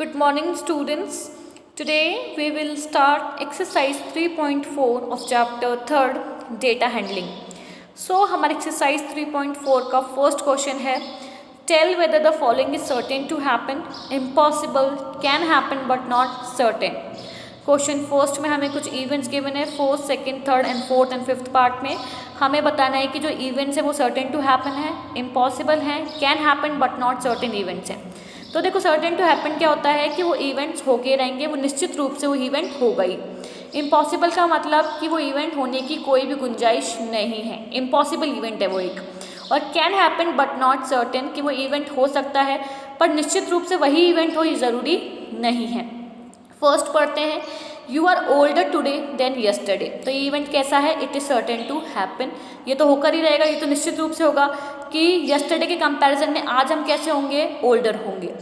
Good morning, students. Today we will start exercise 3.4 of chapter 3rd data handling. So हमारे exercise 3.4 का first question है tell whether the following is certain to happen, impossible, can happen but not certain. Question first में हमें कुछ events given है first, second, third and fourth and fifth part में हमें बताना है कि जो इवेंट्स है वो सर्टेन टू हैपन है, इम्पॉसिबल है, can happen but not certain events हैं. तो देखो सर्टेन टू हैपन क्या होता है कि वो इवेंट्स होके रहेंगे, वो निश्चित रूप से वो इवेंट हो गई. इम्पॉसिबल का मतलब कि वो इवेंट होने की कोई भी गुंजाइश नहीं है, इम्पॉसिबल इवेंट है वो एक. और can happen but not certain कि वो इवेंट हो सकता है पर निश्चित रूप से वही इवेंट हो ये ज़रूरी नहीं है. फर्स्ट पढ़ते हैं you are older today than yesterday. तो ये इवेंट कैसा है? It is certain to happen. ये तो होकर ही रहेगा, ये तो निश्चित रूप से होगा कि यस्टरडे के कंपैरिजन में आज हम कैसे होंगे? ओल्डर होंगे.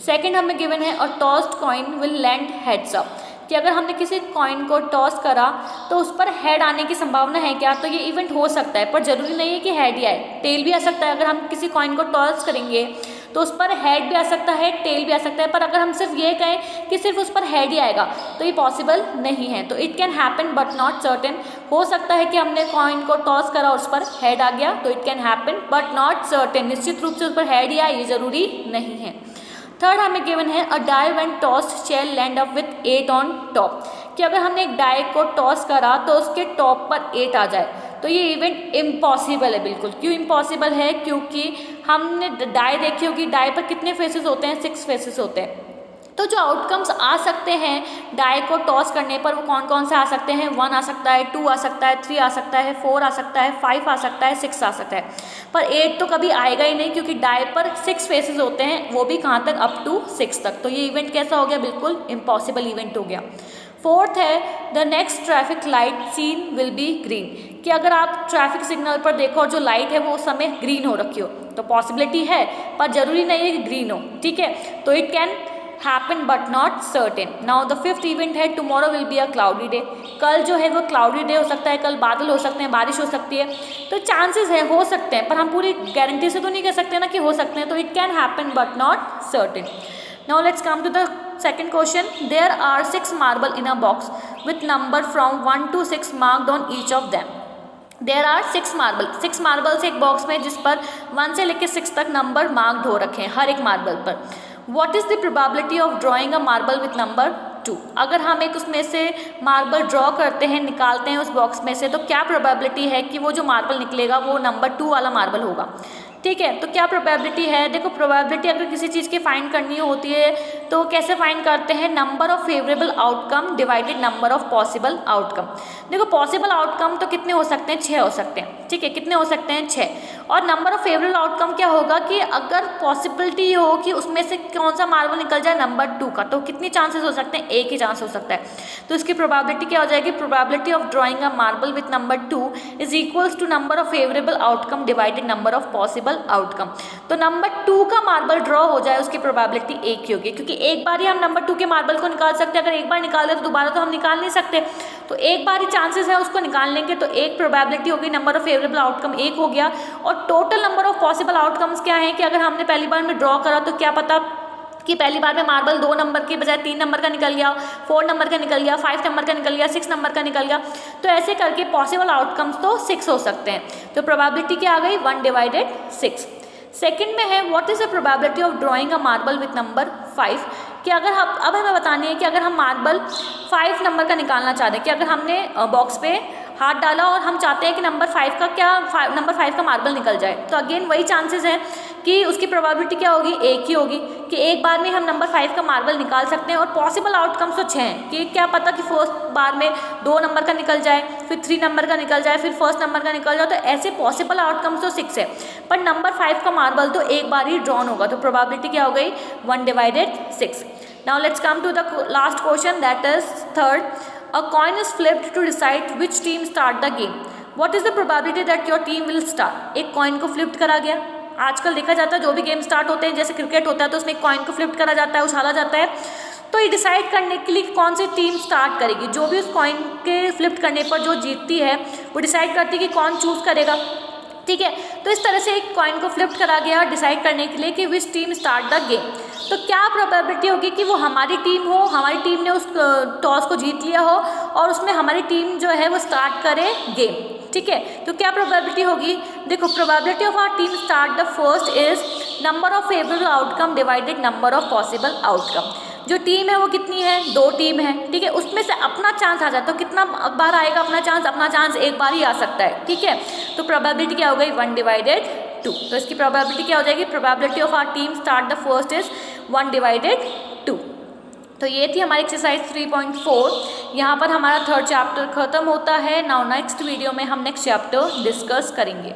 सेकंड हमें गिवन है a tossed coin will land heads up कि अगर हमने किसी कॉइन को टॉस करा तो उस पर हेड आने की संभावना है क्या? तो ये इवेंट हो सकता है पर ज़रूरी नहीं है कि हेड ही आए, टेल भी आ सकता है. अगर हम किसी कॉइन को टॉस करेंगे तो उस पर हेड भी आ सकता है, टेल भी आ सकता है. पर अगर हम सिर्फ ये कहें कि सिर्फ उस पर हेड ही आएगा तो ये पॉसिबल नहीं है. तो it can happen but not certain. हो सकता है कि हमने कॉइन को टॉस करा और उस पर हेड आ गया तो it can happen but not certain. निश्चित रूप से उस पर हेड ही आए ये ज़रूरी नहीं है. थर्ड हमें गिवन है a die when tossed shall land up with 8 on top कि अगर हमने एक डाई को टॉस करा तो उसके टॉप पर 8 आ जाए तो ये इवेंट इम्पॉसिबल है बिल्कुल. क्यों इम्पॉसिबल है? क्योंकि हमने डाई देखी होगी, डाई पर कितने फेसेस होते हैं? 6 फेसेस होते हैं. तो जो आउटकम्स आ सकते हैं डाई को टॉस करने पर वो कौन कौन से आ सकते हैं? 1 आ सकता है, 2 आ सकता है, 3 आ सकता है, 4 आ सकता है, 5 आ सकता है, 6 आ सकता है. पर 8 तो कभी आएगा ही नहीं क्योंकि डाई पर 6 फेसेस होते हैं, वो भी कहाँ तक? अप टू 6 तक. तो ये इवेंट कैसा हो गया? बिल्कुल इम्पॉसिबल इवेंट हो गया. फोर्थ है the next traffic light seen will be green कि अगर आप ट्रैफिक सिग्नल पर देखो और जो लाइट है वो उस समय ग्रीन हो रखी हो तो पॉसिबिलिटी है पर जरूरी नहीं है कि ग्रीन हो. ठीक है, तो it can happen but not certain. Now the fifth event है tomorrow will be a cloudy day. कल जो है वो क्लाउडी डे हो सकता है, कल बादल हो सकते हैं, बारिश हो सकती है. तो चांसेस है, हो सकते हैं, पर हम पूरी गारंटी से तो नहीं कह सकते ना कि हो सकते हैं. तो it can happen but not certain. Now let's come to the second question. There are 6 marble in a box with number from 1 to 6 marked on each of them. There are 6 marble. 6 marbles एक box में जिस पर 1 से लेकर 6 तक number marked हो रखे हैं हर एक मार्बल पर. What is the probability of drawing a marble with number 2? अगर हम एक उसमें से मार्बल ड्रॉ करते हैं, निकालते हैं उस बॉक्स में से, तो क्या प्रोबेबिलिटी है कि वो जो मार्बल निकलेगा वो नंबर 2 वाला मार्बल होगा. ठीक है, तो क्या प्रोबेबिलिटी है? देखो प्रोबेबिलिटी अगर किसी चीज़ की फाइंड करनी होती है तो कैसे फाइंड करते हैं? Number of favourable outcome divided number of possible outcome. देखो पॉसिबल आउटकम तो कितने हो सकते हैं? 6 हो सकते हैं. ठीक है, कितने हो सकते हैं? 6. और नंबर ऑफ फेवरेबल आउटकम क्या होगा कि अगर पॉसिबिलिटी हो कि उसमें से कौन सा मार्बल निकल जाए नंबर 2 का, तो कितनी चांसेस हो सकते हैं? एक ही चांस हो सकता है. तो इसकी प्रोबेबिलिटी क्या हो जाएगी? Probability of drawing a marble with number 2 is equals to number of favourable outcome divided number of possible outcome. तो नंबर 2 का मार्बल ड्रॉ हो जाए उसकी प्रोबेबिलिटी एक ही होगी क्योंकि एक बार ही हम नंबर 2 के मार्बल को निकाल सकते हैं. अगर एक बार निकाल दे तो दोबारा तो हम निकाल नहीं सकते. तो एक बार ही चांसेस है उसको निकालने के, तो एक प्रोबेबिलिटी होगी. नंबर ऑफ फेवरेबल आउटकम एक हो गया. और total number of possible outcomes क्या है कि अगर हमने पहली बार में ड्रॉ करा तो क्या पता कि पहली बार में मार्बल 2 नंबर के बजाय 3 नंबर का निकल गया, 4 नंबर का निकल गया, 5 नंबर का निकल गया, 6 नंबर का निकल गया. तो ऐसे करके पॉसिबल आउटकम्स तो 6 हो सकते हैं. तो प्रोबेबिलिटी क्या आ गई? 1 डिवाइडेड 6. सेकंड में है what is the probability of drawing a marble with number 5 कि अगर हम अब हमें बतानी है कि अगर हम मार्बल 5 नंबर का निकालना चाहते हैं कि अगर हमने बॉक्स पे हाथ डाला और हम चाहते हैं कि नंबर 5 का नंबर 5 का मार्बल निकल जाए, तो अगेन वही चांसेस है कि उसकी प्रोबेबिलिटी क्या होगी? एक ही होगी कि एक बार में हम नंबर 5 का मार्बल निकाल सकते हैं. और पॉसिबल आउटकम्स तो 6 हैं कि क्या पता कि फर्स्ट बार में 2 नंबर का निकल जाए, फिर 3 नंबर का निकल जाए, फिर फर्स्ट नंबर का निकल जाए. तो ऐसे पॉसिबल आउटकम्स तो 6 है पर नंबर 5 का मार्बल तो एक बार ही ड्रॉन होगा. तो प्रोबेबिलिटी क्या हो गई? 1 divided 6. Now let's come to the last question, that is third. A coin is flipped to decide which team start the game. What is the probability that your team will start? एक coin को flipped करा गया. आजकल देखा जाता है जो भी गेम स्टार्ट होते हैं, जैसे क्रिकेट होता है तो उसमें एक कॉइन को फ्लिप्ड करा जाता है, उछाला जाता है. तो ये डिसाइड करने के लिए कौन सी टीम स्टार्ट करेगी. जो भी उस कॉइन के फ्लिप्ड करने पर जो जीतती है वो डिसाइड करती है कि कौन चूज़ करेगा. ठीक है। तो इस तरह से एक कॉइन को फ्लिप करा गया डिसाइड करने के लिए कि which team start the game. तो क्या प्रोबेबिलिटी होगी कि वो हमारी टीम हो, हमारी टीम ने उस टॉस को जीत लिया हो और उसमें हमारी टीम जो है वो स्टार्ट करे गेम। ठीक है, तो क्या प्रोबेबिलिटी होगी, देखो probability of our team start the first is number of favourable outcome divided number of possible outcome. जो टीम है वो कितनी है, 2 टीम है। ठीक है, उसमें से अपना चांस आ जाए तो कितना बार आएगा अपना चांस एक बार ही आ सकता है। ठीक है, तो प्रोबेबिलिटी क्या हो गई 1/2। तो इसकी प्रोबेबिलिटी क्या हो जाएगी, probability of our team start the first is 1/2। तो ये थी हमारी एक्सरसाइज 3.4। यहाँ पर हमारा 3rd चैप्टर खत्म होता है। नाउ नेक्स्ट वीडियो में हम नेक्स्ट चैप्टर डिस्कस करेंगे।